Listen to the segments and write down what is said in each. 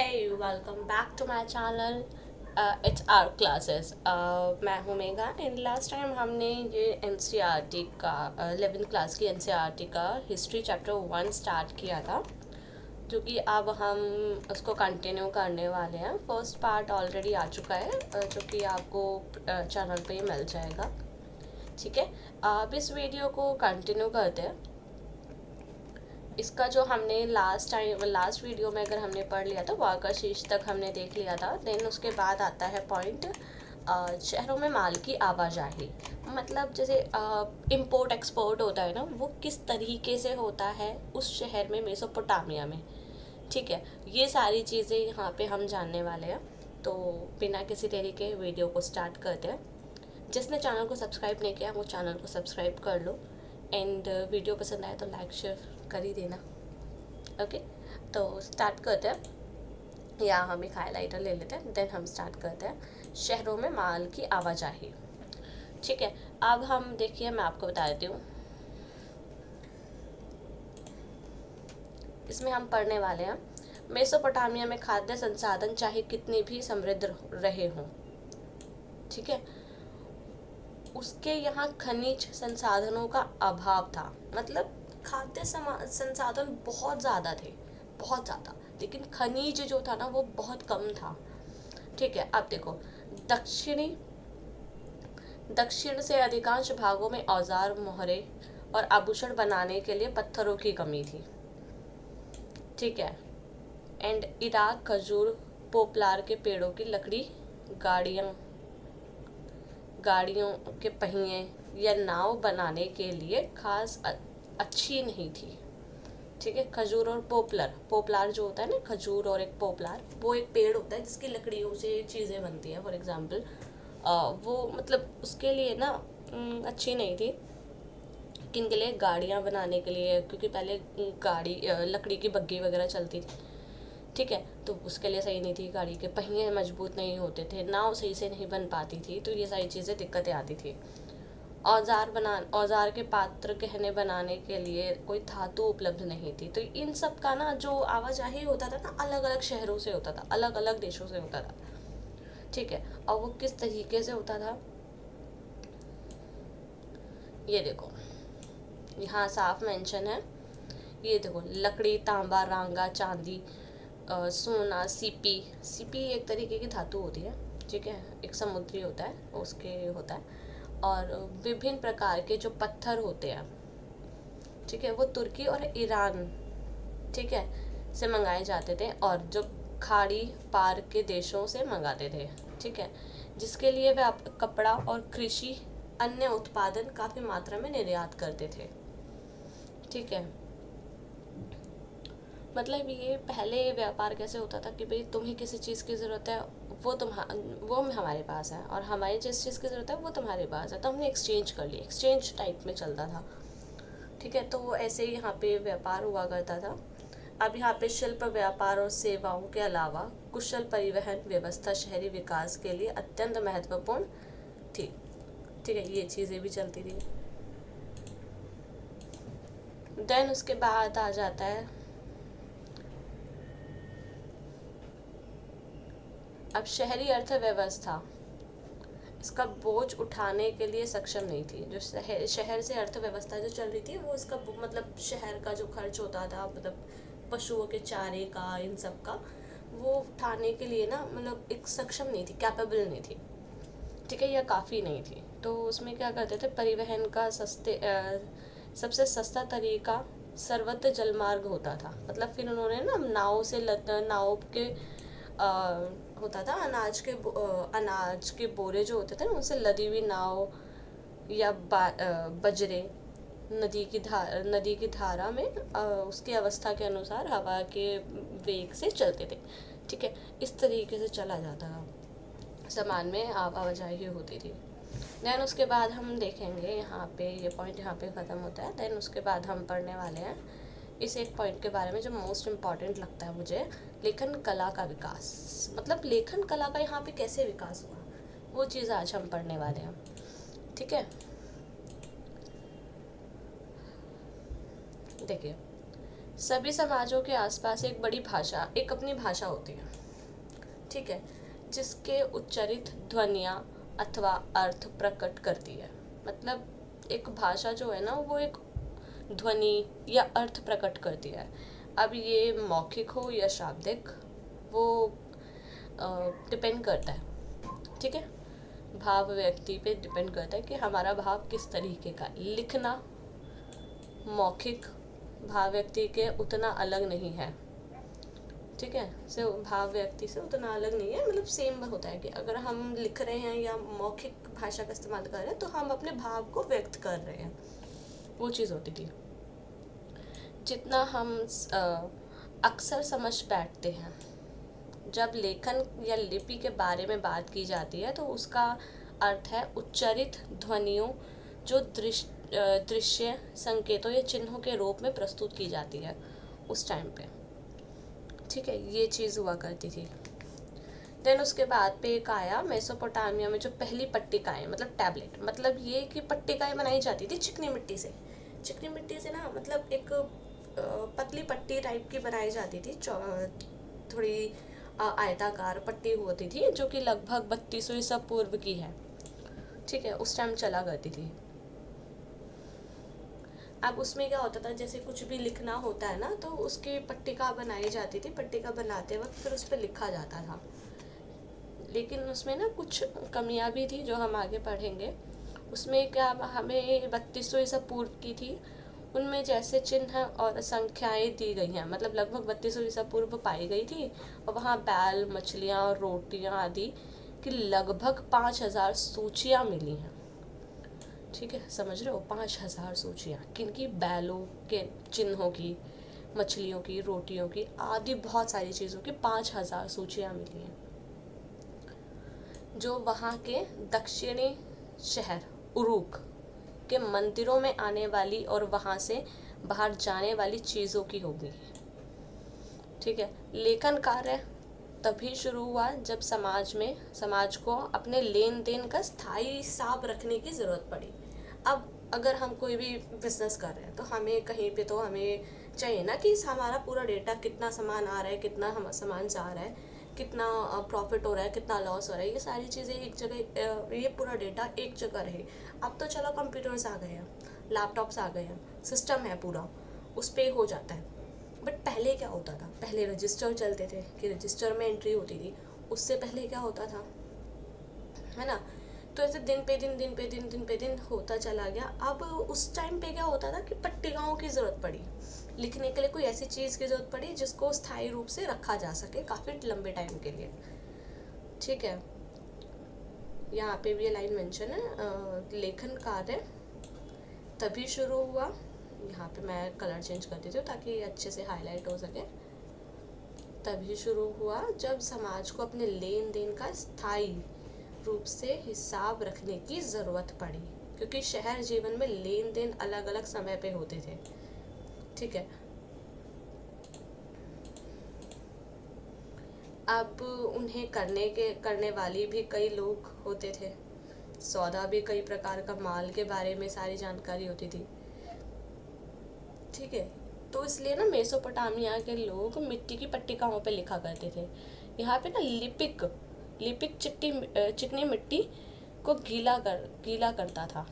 Hey, welcome back to my channel. It's our classes. मैं हूँ Megha and last time हमने ये एनसीईआरटी का 11th क्लास की एनसीईआरटी का हिस्ट्री चैप्टर 1 स्टार्ट किया था, जो कि अब हम उसको कंटिन्यू करने वाले हैं। फर्स्ट पार्ट ऑलरेडी आ चुका है, जो कि आपको चैनल पे ही मिल जाएगा। ठीक है, अब इस वीडियो को कंटिन्यू करते हैं। इसका जो हमने लास्ट वीडियो में अगर हमने पढ़ लिया था, वाका शीर्ष तक हमने देख लिया था। देन उसके बाद आता है पॉइंट शहरों में माल की आवाजाही। मतलब जैसे इम्पोर्ट एक्सपोर्ट होता है ना, वो किस तरीके से होता है उस शहर में, मेसोपोटामिया में। ठीक है, ये सारी चीज़ें यहाँ पे हम जानने वाले हैं। तो बिना किसी देरी के वीडियो को स्टार्ट करते हैं। जिसने चैनल को सब्सक्राइब नहीं किया वो चैनल को सब्सक्राइब कर लो, एंड वीडियो पसंद आए तो लाइक शेयर कर ही देना। ओके, तो स्टार्ट करते हैं। या हम एक हाईलाइटर ले लेते हैं, देन हम स्टार्ट करते हैं। शहरों में माल की आवाजाही। ठीक है, अब हम देखिए, मैं आपको बता देती हूँ। इसमें हम पढ़ने वाले हैं मेसोपोटामिया में खाद्य संसाधन चाहे कितने भी समृद्ध रहे हों, ठीक है, उसके यहाँ खनिज संसाधनों का अभाव था। मतलब खाद्य संसाधन बहुत ज़्यादा थे, बहुत ज़्यादा, लेकिन खनिज जो था ना वो बहुत कम था। ठीक है, अब देखो, दक्षिणी दक्षिण से अधिकांश भागों में औजार, मोहरे और आभूषण बनाने के लिए पत्थरों की कमी थी। ठीक है, एंड इराक खजूर, पोपलार के पेड़ों की लकड़ी, गाड़ियाँ गाड़ियों के पहिए या नाव बनाने के लिए खास अच्छी नहीं थी। ठीक है, खजूर और पोपलर, पोपलार जो होता है ना, खजूर और एक पोपलार, वो एक पेड़ होता है जिसकी लकड़ियों से चीज़ें बनती हैं। फॉर एग्जाम्पल वो मतलब उसके लिए ना अच्छी नहीं थी। किन के लिए? गाड़ियाँ बनाने के लिए, क्योंकि पहले गाड़ी लकड़ी की बग्गी वगैरह चलती थी। ठीक है, तो उसके लिए सही नहीं थी। गाड़ी के पहिए मजबूत नहीं होते थे, नाव सही से नहीं बन पाती थी, तो ये सारी चीज़ें दिक्कतें आती थी। औजार के पात्र गहने बनाने के लिए कोई धातु उपलब्ध नहीं थी। तो इन सब का ना जो आवाजाही होता था ना, अलग अलग शहरों से होता था, अलग अलग देशों से होता था। ठीक है, और वो किस तरीके से होता था ये देखो, यहाँ साफ मेंशन है। ये देखो, लकड़ी, तांबा, रांगा, चांदी, सोना, सीपी। सीपी एक तरीके की धातु होती है। ठीक है, एक समुद्री होता है, उसके होता है। और विभिन्न प्रकार के जो पत्थर होते हैं, ठीक है, वो तुर्की और ईरान, ठीक है, से मंगाए जाते थे, और जो खाड़ी पार के देशों से मंगाते थे। ठीक है, जिसके लिए वे कपड़ा और कृषि अन्य उत्पादन काफ़ी मात्रा में निर्यात करते थे। ठीक है, मतलब ये पहले व्यापार कैसे होता था कि भाई तुम्हें किसी चीज़ की ज़रूरत है, वो हमारे पास है, और हमारी जिस चीज़ की ज़रूरत है वो तुम्हारे पास है, तो हमने एक्सचेंज कर लिया। एक्सचेंज टाइप में चलता था। ठीक है, तो वो ऐसे ही यहाँ पे व्यापार हुआ करता था। अब यहाँ पे शिल्प, व्यापार और सेवाओं के अलावा कुशल परिवहन व्यवस्था शहरी विकास के लिए अत्यंत महत्वपूर्ण थी। ठीक है, ये चीज़ें भी चलती थी। देन उसके बाद आ जाता है, अब शहरी अर्थव्यवस्था इसका बोझ उठाने के लिए सक्षम नहीं थी। जो शहर से अर्थव्यवस्था जो चल रही थी, वो इसका मतलब शहर का जो खर्च होता था, मतलब पशुओं के चारे का, इन सब का, वो उठाने के लिए ना, मतलब एक सक्षम नहीं थी, कैपेबल नहीं थी। ठीक है, यह काफ़ी नहीं थी। तो उसमें क्या करते थे, परिवहन का सबसे सस्ता तरीका सर्वत्र जलमार्ग होता था। मतलब फिर उन्होंने ना नाव के होता था, अनाज के बोरे जो होते थे ना, उनसे लदी हुई नाव या बजरे नदी की धारा में उसकी अवस्था के अनुसार हवा के वेग से चलते थे। ठीक है, इस तरीके से चला जाता था, सामान में आवाजाही होती थी। देन उसके बाद हम देखेंगे, यहाँ पे ये पॉइंट यहाँ पे ख़त्म होता है। देन उसके बाद हम पढ़ने वाले हैं इस एक पॉइंट के बारे में जो मोस्ट इम्पॉर्टेंट लगता है मुझे, लेखन कला का विकास। मतलब लेखन कला का यहाँ पे कैसे विकास हुआ, वो चीज़ आज हम पढ़ने वाले हैं। ठीक है, देखिए, सभी समाजों के आसपास एक बड़ी भाषा, एक अपनी भाषा होती है, ठीक है, जिसके उच्चारित ध्वनियाँ अथवा अर्थ प्रकट करती है। मतलब एक भाषा जो है ना, वो एक ध्वनि या अर्थ प्रकट करती है। अब ये मौखिक हो या शाब्दिक, वो डिपेंड करता है, ठीक है, भाव व्यक्ति पे डिपेंड करता है कि हमारा भाव किस तरीके का। लिखना मौखिक भाव व्यक्ति के उतना अलग नहीं है, ठीक है, से भाव व्यक्ति से उतना अलग नहीं है, मतलब सेम होता है कि अगर हम लिख रहे हैं या मौखिक भाषा का इस्तेमाल कर रहे हैं तो हम अपने भाव को व्यक्त कर रहे हैं, वो चीज़ होती थी। जितना हम अक्सर समझ बैठते हैं, जब लेखन या लिपि के बारे में बात की जाती है तो उसका अर्थ है उच्चारित ध्वनियों जो दृश्य संकेतों या चिन्हों के रूप में प्रस्तुत की जाती है उस टाइम पे, ठीक है, ये चीज़ हुआ करती थी। देन उसके बाद पे एक आया मेसोपोटामिया में जो पहली पट्टिकाएं, मतलब टैबलेट, मतलब ये कि पट्टिकाएं बनाई जाती थी चिकनी मिट्टी से। चिकनी मिट्टी से ना, मतलब एक पतली पट्टी टाइप की बनाई जाती थी, थोड़ी आयताकार पट्टी होती थी, जो कि लगभग 3200 ईसा पूर्व की है, ठीक है, उस टाइम चला करती थी। अब उसमें क्या होता था, जैसे कुछ भी लिखना होता है ना, तो उसकी पट्टिका बनाई जाती थी, पट्टिका बनाते वक्त फिर उस पर लिखा जाता था। लेकिन उसमें ना कुछ कमियां भी थी जो हम आगे पढ़ेंगे। उसमें क्या, हमें 3200 ईसा पूर्व की थी, उनमें जैसे चिन्ह और संख्याएं दी गई हैं, मतलब लगभग 3200 ईसा पूर्व पाई गई थी, और वहाँ बैल, मछलियाँ और रोटियाँ आदि की लगभग 5000 सूचियाँ मिली हैं, ठीक है, समझ रहे हो, 5000 सूचियाँ, किनकी, बैलों के चिन्हों की, मछलियों की, रोटियों की आदि बहुत सारी चीज़ों की 5000 सूचियाँ मिली हैं, जो वहाँ के दक्षिणी शहर उरूक के मंदिरों में आने वाली और वहाँ से बाहर जाने वाली चीज़ों की होगी, ठीक है। लेखन कार्य तभी शुरू हुआ जब समाज को अपने लेन देन का स्थायी हिसाब रखने की ज़रूरत पड़ी। अब अगर हम कोई भी बिजनेस कर रहे हैं तो हमें कहीं पे तो हमें चाहिए ना कि हमारा पूरा डेटा, कितना सामान आ रहा है, कितना हम सामान जा रहा है, कितना प्रॉफिट हो रहा है, कितना लॉस हो रहा है, ये सारी चीज़ें एक जगह, ये पूरा डेटा एक जगह रहे। अब तो चलो कंप्यूटर्स आ गए हैं, लैपटॉप्स आ गए हैं, सिस्टम है पूरा, उस पर हो जाता है। बट पहले क्या होता था, पहले रजिस्टर चलते थे कि रजिस्टर में एंट्री होती थी। उससे पहले क्या होता था, है ना, तो ऐसे दिन पे दिन होता चला गया। अब उस टाइम पे क्या होता था कि पट्टिकाओं की ज़रूरत पड़ी, लिखने के लिए कोई ऐसी चीज़ की ज़रूरत पड़ी जिसको स्थायी रूप से रखा जा सके काफ़ी लंबे टाइम के लिए, ठीक है। यहाँ पे भी ये लाइन मेंशन है, लेखन कार्य तभी शुरू हुआ, यहाँ पे मैं कलर चेंज कर देती हूँ ताकि ये अच्छे से हाईलाइट हो सके। तभी शुरू हुआ जब समाज को अपने लेन देन का स्थायी रूप से हिसाब रखने की ज़रूरत पड़ी, क्योंकि शहर जीवन में लेन देन अलग अलग समय पे होते थे, ठीक है। अब उन्हें करने वाली भी कई लोग होते थे, सौदा भी कई प्रकार का, माल के बारे में सारी जानकारी होती थी, ठीक है। तो इसलिए ना मेसोपोटामिया के लोग मिट्टी की पट्टिकाओं पे लिखा करते थे। यहाँ पे ना लिपिक चिकनी मिट्टी को गीला करता था,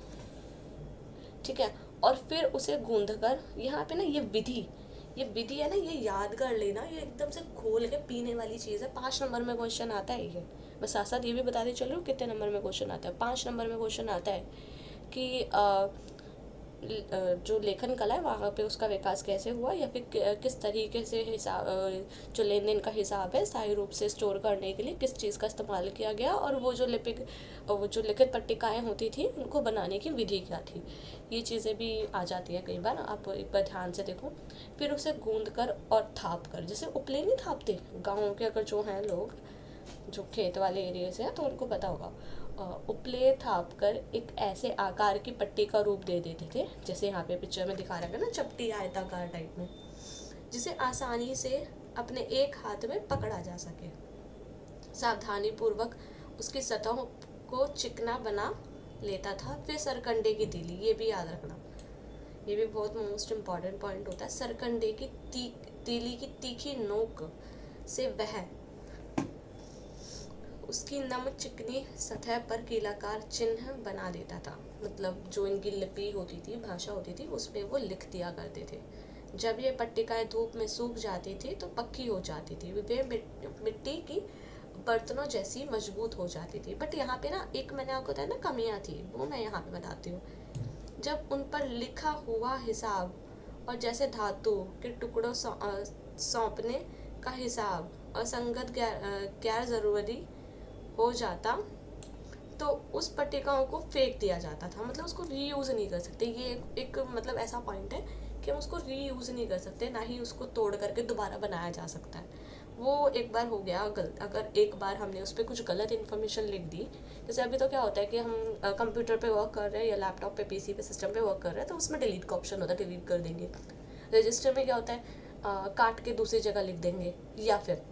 ठीक है, और फिर उसे गूंद कर, यहाँ पे ना ये विधि है ना, ये याद कर लेना, ये एकदम से खोल के पीने वाली चीज़ है। 5 नंबर में क्वेश्चन आता है ये, बस साथ साथ ये भी बताते चल रही हूँ कितने नंबर में क्वेश्चन आता है। 5 नंबर में क्वेश्चन आता है कि जो लेखन कला है वहाँ पे उसका विकास कैसे हुआ, या फिर किस तरीके से हिसाब, जो लेन देन का हिसाब है स्थायी रूप से स्टोर करने के लिए किस चीज़ का इस्तेमाल किया गया, और वो जो लिखित पट्टिकाएँ होती थी उनको बनाने की विधि क्या थी। ये चीज़ें भी आ जाती है कई बार, आप एक बार ध्यान से देखो। फिर उसे गूंद कर और थाप कर, जैसे उपले नहीं थापते गाँव के, अगर जो हैं लोग जो खेत वाले एरिया से हैं तो उनको पता होगा, उपले थाप कर एक ऐसे आकार की पट्टी का रूप दे देते थे, जैसे यहाँ पे पिक्चर में दिखा रखा है ना, चपटी आयताकार टाइप में, जिसे आसानी से अपने एक हाथ में पकड़ा जा सके। सावधानी पूर्वक उसकी सतहों को चिकना बना लेता था। फिर सरकंडे की तीली, ये भी याद रखना, ये भी बहुत मोस्ट इम्पॉर्टेंट पॉइंट होता है। सरकंडे की तीली की तीखी नोक से वह उसकी नम चिकनी सतह पर कीलाकार चिन्ह बना देता था। मतलब जो इनकी लिपि होती थी, भाषा होती थी, उस पर वो लिख दिया करते थे। जब ये पट्टिकाएं धूप में सूख जाती थी तो पक्की हो जाती थी, वे मिट्टी की बर्तनों जैसी मजबूत हो जाती थी। बट यहाँ पे ना एक मैंने आपको बताया ना कमियाँ थी, वो मैं यहाँ पे बताती हूँ। जब उन पर लिखा हुआ हिसाब और जैसे धातु के टुकड़ों सौंपने का हिसाब असंगत गैर ज़रूरी हो जाता तो उस पट्टिकाओं को फेंक दिया जाता था। मतलब उसको रीयूज़ नहीं कर सकते। ये एक मतलब ऐसा पॉइंट है कि हम उसको रीयूज़ नहीं कर सकते, ना ही उसको तोड़ करके दोबारा बनाया जा सकता है। वो एक बार हो गया गलत। अगर एक बार हमने उस पर कुछ गलत इन्फॉर्मेशन लिख दी, जैसे अभी तो क्या होता है कि हम कंप्यूटर पे वर्क कर रहे हैं या लैपटॉप पे, पीसी पे, सिस्टम पे वर्क कर रहे हैं, तो उसमें डिलीट का ऑप्शन होता है, डिलीट कर देंगे। रजिस्टर में क्या होता है, काट के दूसरी जगह लिख देंगे, या फिर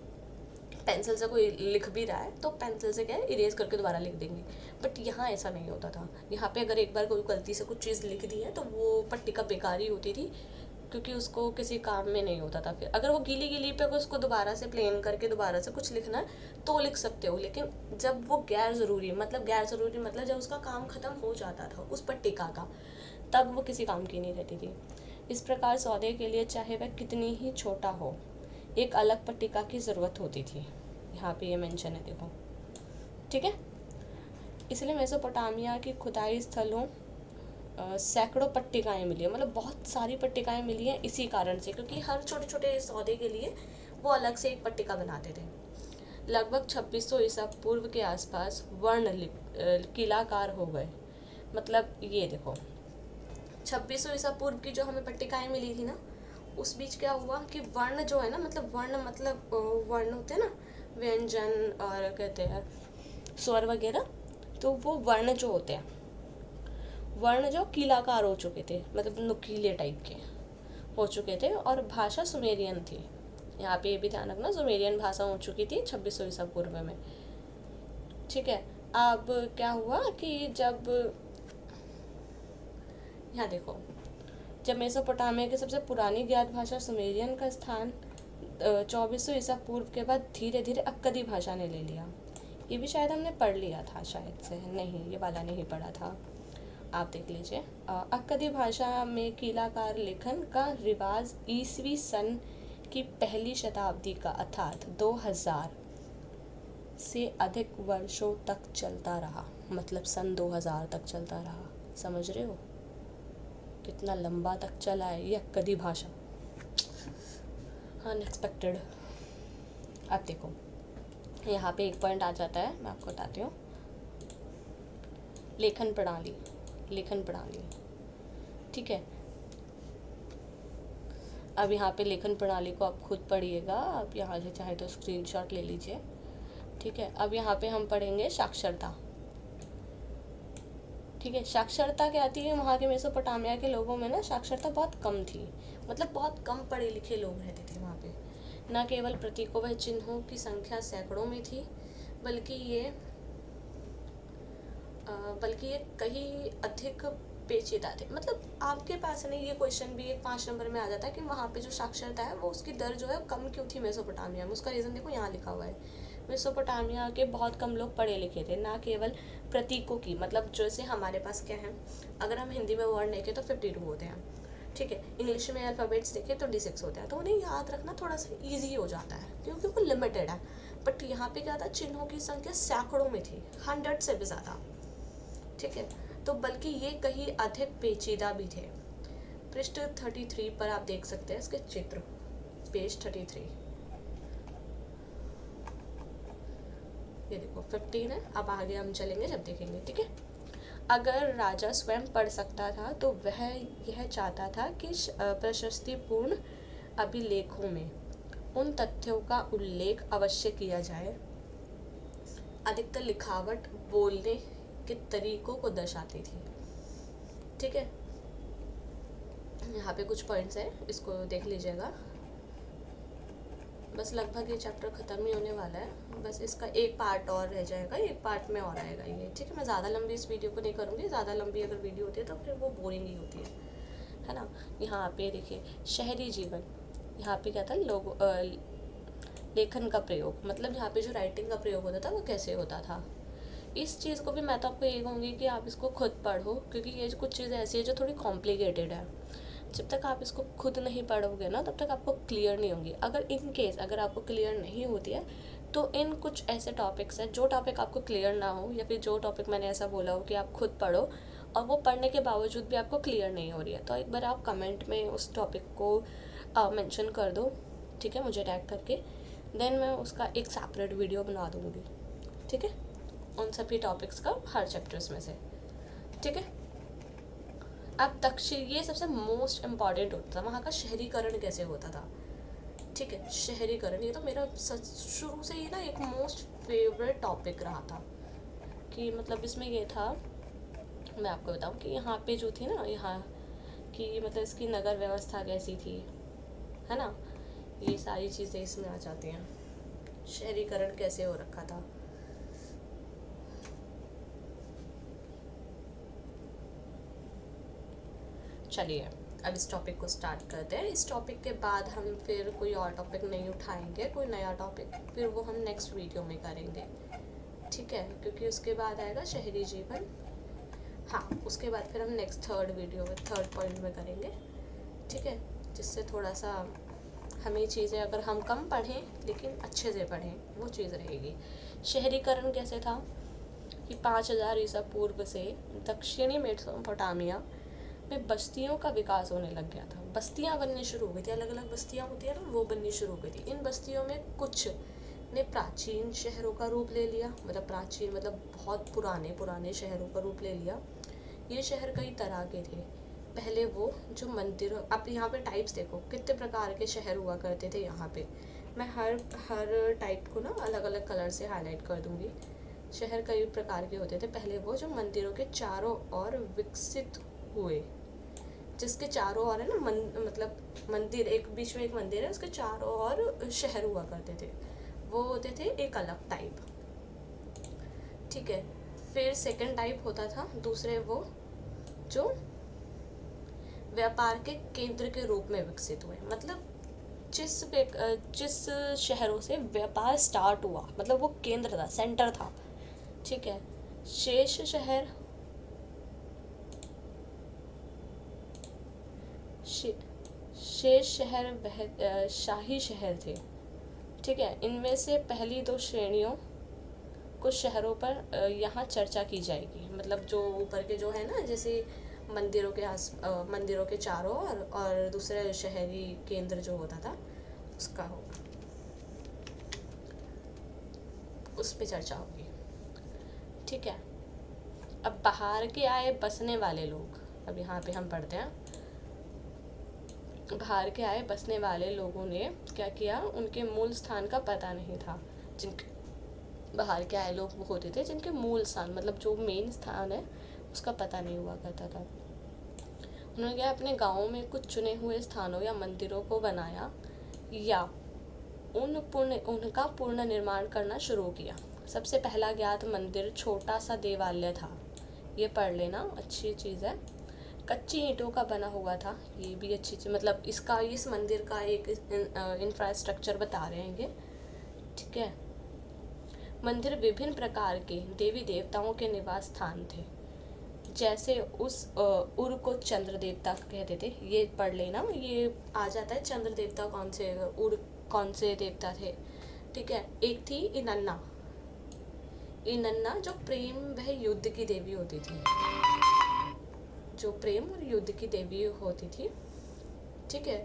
पेंसिल से कोई लिख भी रहा है तो पेंसिल से क्या है इरेज करके दोबारा लिख देंगे। बट यहाँ ऐसा नहीं होता था। यहाँ पे अगर एक बार कोई गलती से कुछ चीज़ लिख दी है तो वो पट्टिका बेकार ही होती थी, क्योंकि उसको किसी काम में नहीं होता था। फिर अगर वो गीली गीली पे अगर उसको दोबारा से प्लेन करके दोबारा से कुछ लिखना है तो लिख सकते हो, लेकिन जब वो गैर ज़रूरी मतलब जब उसका काम ख़त्म हो जाता था उस पट्टिका का, तब वो किसी काम की नहीं रहती थी। इस प्रकार सौदे के लिए चाहे वह कितनी ही छोटा हो, एक अलग पट्टिका की ज़रूरत होती थी। यहाँ पे ये मेंशन है, देखो, ठीक है। इसलिए मेसोपोटामिया की खुदाई स्थलों सैकड़ों पट्टिकाएं मिली है, मतलब बहुत सारी पट्टिकाएं मिली हैं इसी कारण से, क्योंकि हर छोटे छोटे सौदे के लिए वो अलग से एक पट्टिका बनाते थे। लगभग 2600 ईसा पूर्व के आसपास वर्ण किलाकार हो गए। मतलब ये देखो 2600 ईसा पूर्व की जो हमें पट्टिकाएं मिली थी ना, उस बीच क्या हुआ कि वर्ण जो है ना, मतलब वर्ण मतलब वर्ण होते हैं ना, व्यंजन और कहते हैं स्वर वगैरह, तो वो वर्ण जो होते हैं, वर्ण जो कीलाकार हो चुके थे, मतलब नुकीले टाइप के हो चुके थे, और भाषा सुमेरियन थी। यहाँ पे ये भी ध्यान रखना, सुमेरियन भाषा हो चुकी थी 2600 ईसा पूर्व में, ठीक है। अब क्या हुआ कि जब यहाँ देखो, जब मेसोपोटामिया की सबसे पुरानी ज्ञात भाषा सुमेरियन का स्थान 2400 ईसा पूर्व के बाद धीरे धीरे अक्कदी भाषा ने ले लिया। ये भी शायद हमने पढ़ लिया था, शायद से नहीं, ये वाला नहीं पढ़ा था, आप देख लीजिए। अक्कदी भाषा में कीलाकार लेखन का रिवाज ईसवी सन की पहली शताब्दी का अर्थात 2000 से अधिक वर्षों तक चलता रहा। मतलब सन 2000 तक चलता रहा, समझ रहे हो कितना लंबा तक चला है ये अक्कदी भाषा, अनएक्सपेक्टेड। अब देखो यहाँ पे एक पॉइंट आ जाता है, मैं आपको बताती हूँ। लेखन प्रणाली, ठीक है। अब यहाँ पे लेखन प्रणाली को आप खुद पढ़िएगा, आप यहाँ से चाहे तो स्क्रीनशॉट ले लीजिए, ठीक है। अब यहाँ पे हम पढ़ेंगे साक्षरता, ठीक है। साक्षरता क्या आती है, वहाँ के मेसोपोटामिया के लोगों में ना साक्षरता बहुत कम थी। मतलब बहुत कम पढ़े लिखे लोग रहते थे वहाँ पे। न केवल प्रतीकों व चिन्हों की संख्या सैकड़ों में थी, बल्कि ये कहीं अधिक पेचीदा थे। मतलब आपके पास नहीं, ये क्वेश्चन भी एक 5 नंबर में आ जाता है कि वहाँ पे जो साक्षरता है वो उसकी दर जो है कम क्यों थी मेसोपोटामिया में। उसका रीज़न देखो यहाँ लिखा हुआ है, मेसोपोटामिया के बहुत कम लोग पढ़े लिखे थे। ना केवल प्रतीकों की, मतलब जैसे हमारे पास क्या है, अगर हम हिंदी में वर्ड देखें तो 52 होते हैं, ठीक है। इंग्लिश में अल्फ़ाबेट्स देखें तो 26 होता है, तो उन्हें याद रखना थोड़ा सा ईजी हो जाता है क्योंकि वो लिमिटेड है। बट यहाँ पे क्या था, चिन्हों की संख्या सैकड़ों में थी, 100 से भी ज़्यादा, ठीक है। तो बल्कि ये कहीं अधिक पेचीदा भी थे। पृष्ठ 33 पर आप देख सकते हैं इसके चित्र, पेज 33, ये देखो 15 है। अब आगे हम चलेंगे जब देखेंगे, ठीक है। अगर राजा स्वयं पढ़ सकता था तो वह यह चाहता था कि प्रशस्तिपूर्ण अभिलेखों में उन तथ्यों का उल्लेख अवश्य किया जाए। अधिकतर लिखावट बोलने के तरीकों को दर्शाती थी, ठीक है। यहाँ पे कुछ पॉइंट्स हैं, इसको देख लीजिएगा। बस लगभग ये चैप्टर ख़त्म ही होने वाला है, बस इसका एक पार्ट और रह जाएगा, एक पार्ट में और आएगा ये, ठीक है। मैं ज़्यादा लंबी इस वीडियो को नहीं करूँगी, ज़्यादा लंबी अगर वीडियो होती है तो फिर वो बोरिंग ही होती है ना। यहाँ पे देखिए शहरी जीवन, यहाँ पे क्या था, लेखन का प्रयोग, मतलब यहाँ पे जो राइटिंग का प्रयोग होता था वो कैसे होता था। इस चीज़ को भी मैं तो आपको ये कहूँगी कि आप इसको खुद पढ़ो, क्योंकि ये कुछ चीज़ें ऐसी है जो थोड़ी कॉम्प्लिकेटेड है। जब तक आप इसको खुद नहीं पढ़ोगे ना तब तक आपको क्लियर नहीं होंगी। अगर इन केस अगर आपको क्लियर नहीं होती है तो इन कुछ ऐसे टॉपिक्स हैं, जो टॉपिक आपको क्लियर ना हो या फिर जो टॉपिक मैंने ऐसा बोला हो कि आप खुद पढ़ो और वो पढ़ने के बावजूद भी आपको क्लियर नहीं हो रही है, तो एक बार आप कमेंट में उस टॉपिक को मेंशन कर दो, ठीक है, मुझे टैग करके। देन मैं उसका एक सेपरेट वीडियो बना दूँगी, ठीक है, उन सभी टॉपिक्स का हर चैप्टर्स में से, ठीक है। अब दक्षिण, ये सबसे मोस्ट इम्पॉर्टेंट होता था, वहाँ का शहरीकरण कैसे होता था, ठीक है। शहरीकरण ये तो मेरा शुरू से ही ना एक मोस्ट फेवरेट टॉपिक रहा था, कि मतलब इसमें ये था, मैं आपको बताऊँ कि यहाँ पे जो थी ना, यहाँ की मतलब इसकी नगर व्यवस्था कैसी थी, है ना, ये सारी चीज़ें इसमें आ जाती हैं। शहरीकरण कैसे हो रखा था। चलिए अब इस टॉपिक को स्टार्ट करते हैं। इस टॉपिक के बाद हम फिर कोई और टॉपिक नहीं उठाएंगे, कोई नया टॉपिक, फिर वो हम नेक्स्ट वीडियो में करेंगे, ठीक है, क्योंकि उसके बाद आएगा शहरी जीवन। हाँ, उसके बाद फिर हम नेक्स्ट थर्ड पॉइंट में करेंगे, ठीक है, जिससे थोड़ा सा हमें चीज़ें, अगर हम कम पढ़ें लेकिन अच्छे से पढ़ें, वो चीज़ रहेगी। शहरीकरण कैसे था कि 5000 ईसा पूर्व से दक्षिणी मेसोपोटामिया में बस्तियों का विकास होने लग गया था। बस्तियां बननी शुरू हो गई थी, अलग अलग बस्तियां होती है ना, वो बननी शुरू हो गई थी। इन बस्तियों में कुछ ने प्राचीन शहरों का रूप ले लिया, मतलब प्राचीन मतलब बहुत पुराने शहरों का रूप ले लिया। ये शहर कई तरह के थे। पहले वो जो मंदिरों, आप यहाँ पे टाइप्स देखो कितने प्रकार के शहर हुआ करते थे यहाँ पे। मैं हर टाइप को ना अलग अलग कलर से हाईलाइट कर दूँगी। शहर कई प्रकार के होते थे। पहले वो जो मंदिरों के चारों ओर विकसित हुए, जिसके चारों ओर है ना मतलब मंदिर, एक बीच में एक मंदिर है, उसके चारों ओर शहर हुआ करते थे, वो होते थे एक अलग टाइप, ठीक है। फिर सेकंड टाइप होता था दूसरे, वो जो व्यापार के केंद्र के रूप में विकसित हुए, मतलब जिस शहरों से व्यापार स्टार्ट हुआ, मतलब वो केंद्र था, सेंटर था, ठीक है। शेष शहर शेष शहर वह शाही शहर थे, ठीक है। इनमें से पहली दो श्रेणियों कुछ शहरों पर यहाँ चर्चा की जाएगी, मतलब जो ऊपर के जो है ना, जैसे मंदिरों के चारों और दूसरे शहरी केंद्र जो होता था उसका होगा, उस पे चर्चा होगी, ठीक है। अब बाहर के आए बसने वाले लोग, अब यहाँ पे हम पढ़ते हैं। बाहर के आए बसने वाले लोगों ने क्या किया, उनके मूल स्थान का पता नहीं था। जिनके बाहर के आए लोग वो होते थे जिनके मूल स्थान, मतलब जो मेन स्थान है उसका पता नहीं हुआ करता था। उन्होंने क्या, अपने गाँव में कुछ चुने हुए स्थानों या मंदिरों को बनाया या उनका पूर्ण निर्माण करना शुरू किया। सबसे पहला ज्ञात मंदिर छोटा सा देवालय था, ये पढ़ लेना, अच्छी चीज़ है। कच्ची ईंटों का बना हुआ था, ये भी अच्छी चीज़, मतलब इस मंदिर का एक इंफ्रास्ट्रक्चर बता रहे हैं ये, ठीक है। मंदिर विभिन्न प्रकार के देवी देवताओं के निवास स्थान थे, जैसे उस उर को चंद्र देवता कहते थे, ये पढ़ लेना, ये आ जाता है चंद्र देवता कौन से देवता थे, ठीक है। एक थी इनन्ना जो प्रेम वह युद्ध की देवी होती थी, जो प्रेम और युद्ध की देवी होती थी, ठीक है।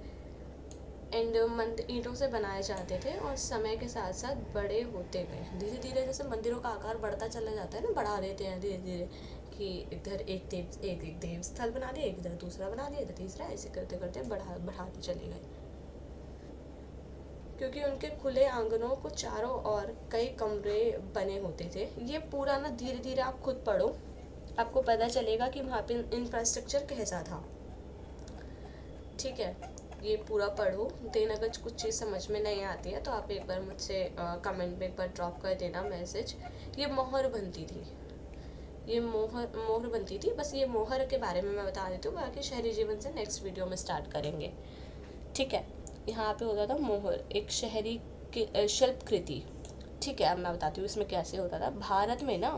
एंड मंदिर ईंटों से बनाए जाते थे और समय के साथ साथ बड़े होते गए, धीरे धीरे जैसे मंदिरों का आकार बढ़ता चला जाता है ना, बढ़ा देते हैं धीरे धीरे, कि इधर एक देव स्थल बना दिया, इधर दूसरा बना दिया, इधर तीसरा, ऐसे करते करते बढ़ाते चले गए। क्योंकि उनके खुले आंगनों को चारों ओर कई कमरे बने होते थे। ये पूरा ना धीरे धीरे आप खुद पढ़ो, आपको पता चलेगा कि वहाँ पे इंफ्रास्ट्रक्चर कैसा था, ठीक है। ये पूरा पढ़ो, देन अगर कुछ चीज़ समझ में नहीं आती है तो आप एक बार मुझसे कमेंट में एक बार ड्रॉप कर देना मैसेज। ये मोहर बनती थी, ये मोहर मोहर बनती थी। बस ये मोहर के बारे में मैं बता देती हूँ, बाकी शहरी जीवन से नेक्स्ट वीडियो में स्टार्ट करेंगे। ठीक है, यहाँ पे होता था मोहर, एक शहरी के शिल्प कृति। ठीक है, अब मैं बताती हूँ इसमें कैसे होता था। भारत में ना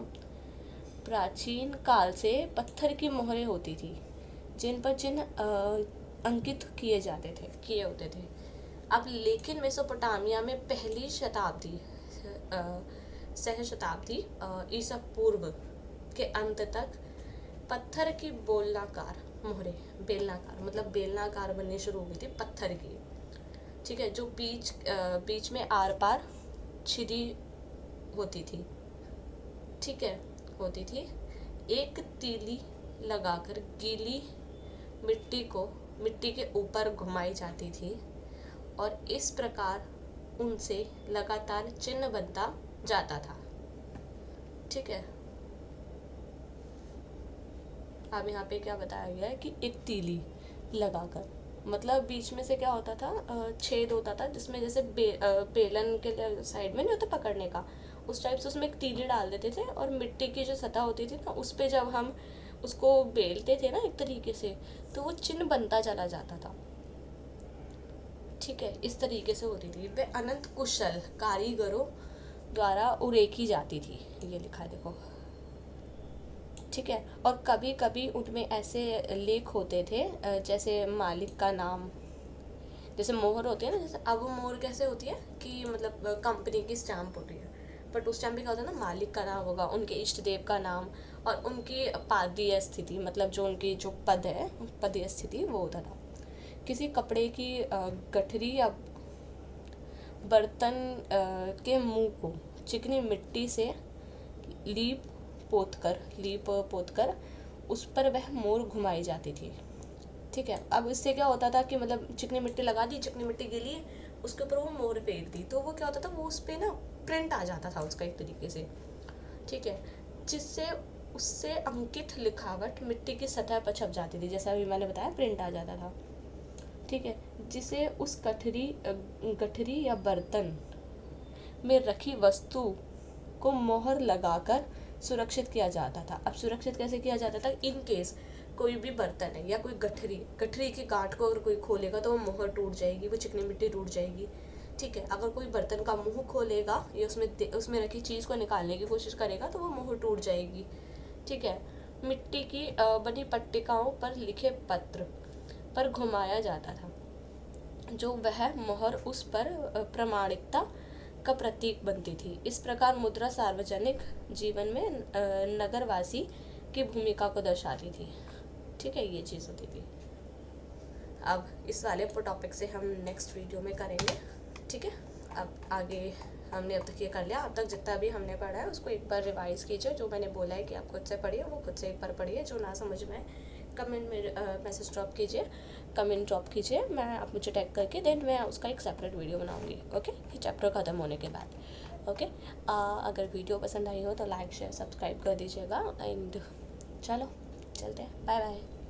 प्राचीन काल से पत्थर की मोहरें होती थी, जिन पर चिन्ह अंकित किए होते थे। अब लेकिन मेसोपोटामिया में पहली शताब्दी सह शताब्दी ईसा पूर्व के अंत तक पत्थर की बोलनाकार मोहरें, बेलनाकार मतलब बेलनाकार बननी शुरू हो गई थी पत्थर की। ठीक है, जो बीच में आर पार छिदी होती थी। ठीक है, होती थी। एक तीली लगाकर गीली मिट्टी के ऊपर घुमाई जाती थी और इस प्रकार उनसे लगातार चिन्ह बनता जाता था। ठीक है, अब यहाँ पे क्या बताया गया है कि एक तीली लगाकर, मतलब बीच में से क्या होता था, छेद होता था, जिसमें जैसे बेलन के साइड में नहीं होता पकड़ने का, उस टाइप से उसमें एक तीली डाल देते थे और मिट्टी की जो सतह होती थी ना, उस पर जब हम उसको बेलते थे ना एक तरीके से, तो वो चिन्ह बनता चला जाता था। ठीक है, इस तरीके से होती थी। वे अनंत कुशल कारीगरों द्वारा उरेकी जाती थी। ये लिखा है देखो। ठीक है, और कभी कभी उनमें ऐसे लेख होते थे जैसे मालिक का नाम, जैसे मोहर होती है ना, जैसे अब मोहर कैसे होती है कि मतलब कंपनी की स्टैम्प होती है, बट उस टाइम पे क्या होता है ना, मालिक का नाम होगा, उनके इष्ट देव का नाम और उनकी पादीय स्थिति, मतलब जो उनकी जो पद है, पदीय स्थिति, वो होता था। किसी कपड़े की गठरी या बर्तन के मुंह को चिकनी मिट्टी से लीप लीप पोत कर उस पर वह मोर घुमाई जाती थी। ठीक है, अब इससे क्या होता था कि मतलब चिकनी मिट्टी लगा दी, चिकनी मिट्टी गली, उसके ऊपर वो मोर फेंक दी, तो वो क्या होता था, वो उस पर ना प्रिंट आ जाता था उसका एक तरीके से। ठीक है, जिससे उससे अंकित लिखावट मिट्टी की सतह पर छप जाती थी, जैसा अभी मैंने बताया प्रिंट आ जाता था। ठीक है, जिसे उस गठरी या बर्तन में रखी वस्तु को मोहर लगाकर सुरक्षित किया जाता था। अब सुरक्षित कैसे किया जाता था, इन केस कोई भी बर्तन है या कोई गठरी की गांठ को अगर कोई खोलेगा तो वो मोहर टूट जाएगी, वो चिकनी मिट्टी टूट जाएगी। ठीक है, अगर कोई बर्तन का मुंह खोलेगा या उसमें रखी चीज़ को निकालने की कोशिश करेगा तो वो मोहर टूट जाएगी। ठीक है, मिट्टी की बनी पट्टिकाओं पर लिखे पत्र पर घुमाया जाता था, जो वह मोहर उस पर प्रामाणिकता का प्रतीक बनती थी। इस प्रकार मुद्रा सार्वजनिक जीवन में नगरवासी की भूमिका को दर्शाती थी। ठीक है, ये चीज़ होती थी। अब इस वाले टॉपिक से हम नेक्स्ट वीडियो में करेंगे। ठीक है, अब आगे हमने अब तक ये कर लिया, अब तक जितना भी हमने पढ़ा है उसको एक बार रिवाइज़ कीजिए। जो मैंने बोला है कि आप खुद से पढ़िए, वो खुद से एक बार पढ़िए। जो ना समझ में कमेंट में मैसेज ड्रॉप कीजिए, कमेंट ड्रॉप कीजिए, मैं आप मुझे टैग करके देन मैं उसका एक सेपरेट वीडियो बनाऊंगी। ओके, ये चैप्टर ख़त्म होने के बाद। ओके, अगर वीडियो पसंद आई हो तो लाइक शेयर सब्सक्राइब कर दीजिएगा। एंड चलो चलते हैं, बाय बाय।